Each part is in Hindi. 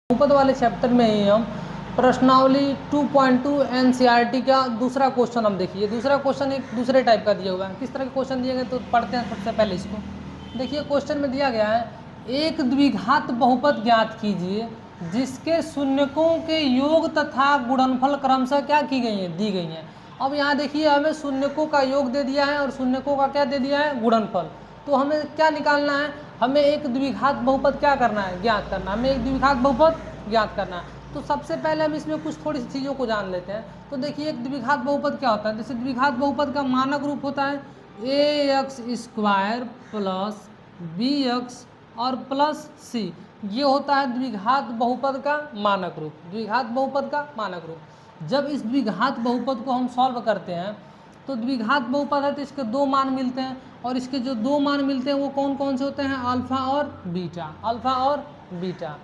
बहुपद वाले चैप्टर में ही हम प्रश्नावली 2.2 एनसीईआरटी का दूसरा क्वेश्चन हम देखिए। दूसरा क्वेश्चन एक दूसरे टाइप का दिया हुआ है। किस तरह के क्वेश्चन दिए गए तो पढ़ते हैं सबसे पहले इसको। देखिए क्वेश्चन में दिया गया है एक द्विघात बहुपद ज्ञात कीजिए जिसके शून्यकों के योग तथा गुणनफल क्रमशः क्या की गई है, दी गई हैं। अब यहाँ देखिए हमें शून्यकों का योग दे दिया है और शून्यकों का क्या दे दिया है, गुणनफल। तो हमें क्या निकालना है, हमें एक द्विघात बहुपद क्या करना है, ज्ञात करना है। हमें एक द्विघात बहुपद ज्ञात करना है। तो सबसे पहले हम इसमें कुछ थोड़ी सी चीज़ों को जान लेते हैं। तो देखिए एक द्विघात बहुपद क्या होता है। जैसे द्विघात बहुपद का मानक रूप होता है ax² प्लस bx और प्लस c। ये होता है द्विघात बहुपद का मानक रूप। द्विघात बहुपद का मानक रूप। जब इस द्विघात बहुपद को हम सॉल्व करते हैं तो द्विघात बहुपद है तो इसके दो मान मिलते हैं, और इसके जो दो मान मिलते हैं वो कौन कौन से होते हैं, अल्फा और बीटा। अल्फा और बीटा,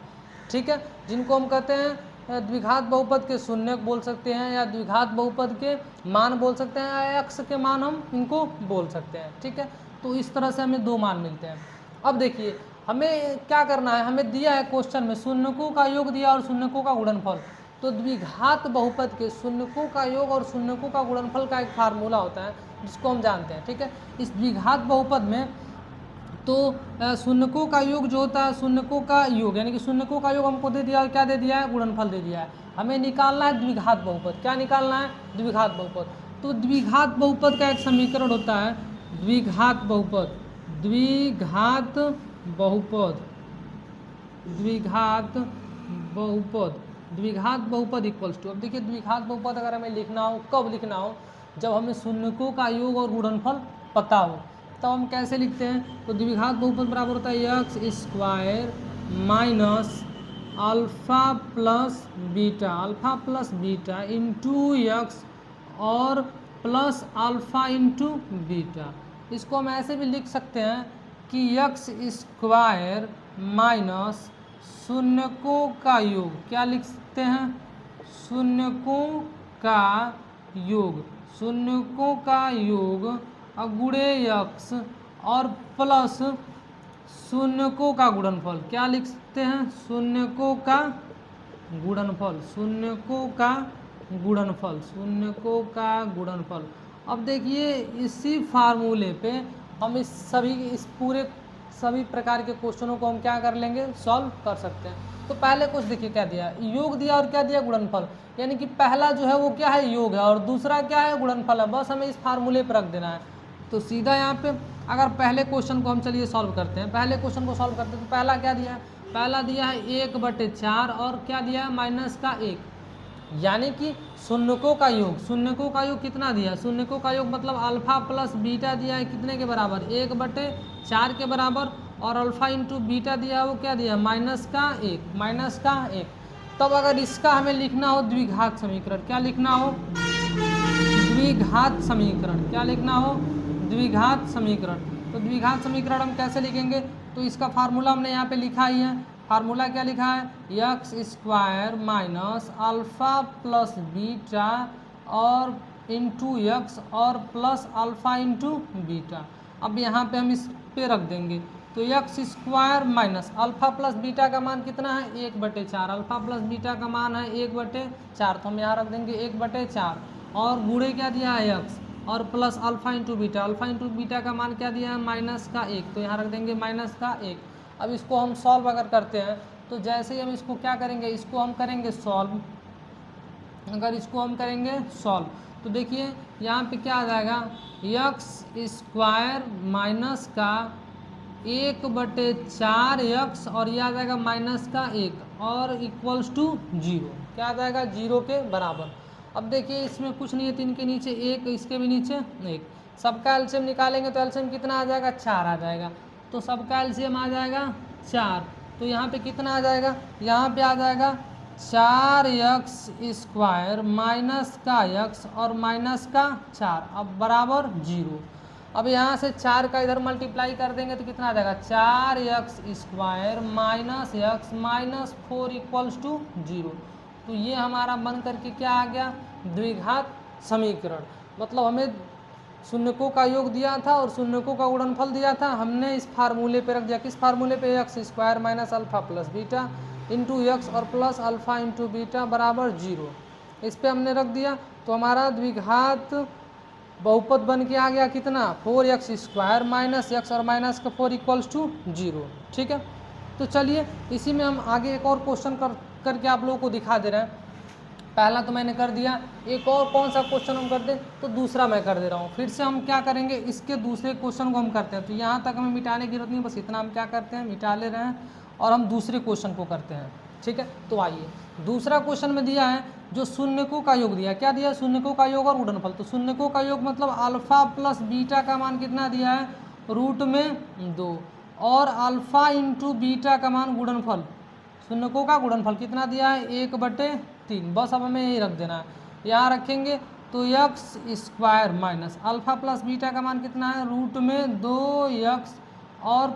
ठीक है, जिनको हम कहते हैं द्विघात बहुपद के शून्यक बोल सकते हैं, या द्विघात बहुपद के मान बोल सकते हैं, या एक्स के मान हम इनको बोल सकते हैं, ठीक है। तो इस तरह से हमें दो मान मिलते हैं। अब देखिए हमें क्या करना है, हमें दिया है क्वेश्चन में शून्यकों का योग दिया और शून्यकों का गुणनफल। तो द्विघात बहुपद के शून्यकों का योग और शून्यकों का गुणनफल का एक फार्मूला होता है जिसको हम जानते हैं, ठीक है। इस द्विघात बहुपद में तो शून्यकों का योग जो होता है, शून्यकों का योग यानी कि शून्यकों का योग हमको दे दिया और क्या दे दिया है, गुणनफल दे दिया है। हमें निकालना है द्विघात बहुपद। क्या निकालना है, द्विघात बहुपद। तो द्विघात बहुपद का एक समीकरण होता है द्विघात बहुपद। द्विघात बहुपद, द्विघात बहुपद, द्विघात बहुपद इक्वल्स टू। अब देखिए द्विघात बहुपद अगर हमें लिखना हो, कब लिखना हो, जब हमें शून्यकों का योग और गुणनफल पता हो, तब हम कैसे लिखते हैं। तो द्विघात बहुपद बराबर होता है x² minus alpha plus beta, alpha plus beta into x और प्लस अल्फ़ा इंटू बीटा। इसको हम ऐसे भी लिख सकते हैं कि x² माइनस शून्यकों का योग, क्या लिख सकते हैं, शून्यकों का योग, शून्यकों का योग गुणे x और प्लस शून्यकों का गुणनफल। क्या लिख सकते हैं, शून्यकों का गुणनफल, शून्यकों का गुणनफल, शून्यकों का गुणनफल। अब देखिए इसी फार्मूले पे हम इस पूरे सभी प्रकार के क्वेश्चनों को हम क्या कर लेंगे, सॉल्व कर सकते हैं। तो पहले कुछ देखिए क्या दिया, योग दिया और क्या दिया, गुणनफल। यानी कि पहला जो है वो क्या है, योग है, और दूसरा क्या है, गुणनफल है। बस हमें इस फार्मूले पर रख देना है। तो सीधा यहाँ पे अगर पहले क्वेश्चन को हम चलिए सॉल्व करते हैं। पहले क्वेश्चन को सॉल्व करते हैं तो पहला क्या दिया है, पहला दिया है 1/4 और क्या दिया है, माइनस का 1, यानी कि शून्यकों का योग। शून्यकों का योग कितना दिया, शून्यकों का योग मतलब अल्फा प्लस बीटा दिया है कितने के बराबर, 1/4 के बराबर, और अल्फा इंटू बीटा दिया है वो क्या दिया, माइनस का 1, माइनस का 1। तब अगर इसका हमें लिखना हो द्विघात समीकरण, क्या लिखना हो, द्विघात समीकरण, क्या लिखना हो, द्विघात समीकरण। तो द्विघात समीकरण हम कैसे लिखेंगे, तो इसका फार्मूला हमने यहाँ पे लिखा ही है। फार्मूला क्या लिखा है, x² minus alpha plus beta और इंटू एक्स और प्लस अल्फ़ा इंटू बीटा। अब यहाँ पे हम इस पे रख देंगे। तो x² minus alpha plus beta का मान कितना है, 1/4। अल्फ़ा प्लस बीटा का मान है 1/4, तो हम यहाँ रख देंगे 1/4, और गुणे क्या दिया है x और plus alpha into beta. Alpha into beta का मान क्या दिया है, माइनस का 1, तो यहाँ रख देंगे माइनस का 1। अब इसको हम सॉल्व अगर करते हैं तो जैसे ही हम इसको क्या करेंगे, इसको हम करेंगे सॉल्व। अगर इसको हम करेंगे सॉल्व तो देखिए यहाँ पे क्या आ जाएगा, x² माइनस का 1/4x और यह आ जाएगा माइनस का 1 और इक्वल्स टू 0। क्या आ जाएगा, 0 के बराबर। अब देखिए इसमें कुछ नहीं है, 3 के नीचे 1, इसके भी नीचे 1। सबका एलसीएम निकालेंगे तो एलसीएम कितना आ जाएगा, 4 आ जाएगा। तो सबका एलसीएम आ जाएगा 4। तो यहाँ पे कितना आ जाएगा, यहाँ पे आ जाएगा 4x² माइनस का x और माइनस का 4 अब बराबर 0। अब यहाँ से 4 का इधर मल्टीप्लाई कर देंगे तो कितना आ जाएगा, 4x² minus x minus 4 equals to 0। तो ये हमारा बन करके क्या आ गया, द्विघात समीकरण। मतलब हमें शून्यकों का योग दिया था और शून्यकों का गुणनफल दिया था, हमने इस फार्मूले पे रख दिया। किस फार्मूले पे, x² minus alpha plus beta into x और प्लस अल्फ़ा इंटू बीटा बराबर 0। इस पर हमने रख दिया तो हमारा द्विघात बहुपद बन के आ गया कितना 4x² माइनस एक्स और माइनस का 4 इक्वल्स टू 0। ठीक है, तो चलिए इसी में हम आगे एक और क्वेश्चन करके आप लोगों को दिखा दे रहे हैं। पहला तो मैंने कर दिया, एक और कौन सा क्वेश्चन हम करते हैं तो दूसरा मैं कर दे रहा हूँ। फिर से हम क्या करेंगे, इसके दूसरे क्वेश्चन को हम करते हैं। तो यहाँ तक हमें मिटाने की जरूरत नहीं, बस इतना हम क्या करते हैं मिटा ले रहे हैं और हम दूसरे क्वेश्चन को करते हैं। ठीक है, तो आइए दूसरा क्वेश्चन में दिया है जो शून्यकों का योग दिया है। क्या दिया है, शून्यकों का योग और गुणनफल। तो शून्यकों का योग मतलब अल्फा प्लस बीटा का मान कितना दिया है रूट में 2 और अल्फा इंटू बीटा का मान गुणनफल, शून्यकों का गुणनफल कितना दिया है 1/3। बस अब हमें यही रख देना है, यहाँ रखेंगे तो x² minus alpha plus beta का मान कितना है रूट में 2x और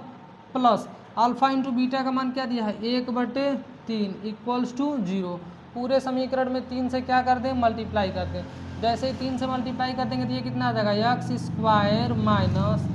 प्लस अल्फा इंटू बीटा का मान क्या दिया है 1/3 इक्वल्स टू 0। पूरे समीकरण में 3 से क्या कर दें मल्टीप्लाई कर दें। जैसे ही 3 से मल्टीप्लाई कर देंगे तो ये कितना आ जाएगा x² माइनस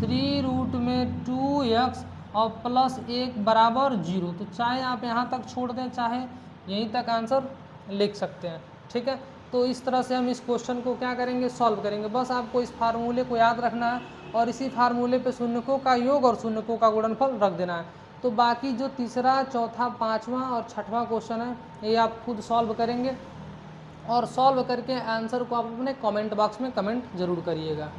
3 रूट में 2x और प्लस 1 बराबर 0। तो चाहे आप यहाँ तक छोड़ दें चाहे यहीं तक आंसर लिख सकते हैं। ठीक है, तो इस तरह से हम इस क्वेश्चन को क्या करेंगे सॉल्व करेंगे। बस आपको इस फार्मूले को याद रखना है और इसी फार्मूले पे शून्यकों का योग और शून्यकों का गुणनफल रख देना है। तो बाकी जो तीसरा चौथा पाँचवा और छठवां क्वेश्चन है ये आप खुद सॉल्व करेंगे और सॉल्व करके आंसर को आप अपने कमेंट बॉक्स में कमेंट जरूर करिएगा।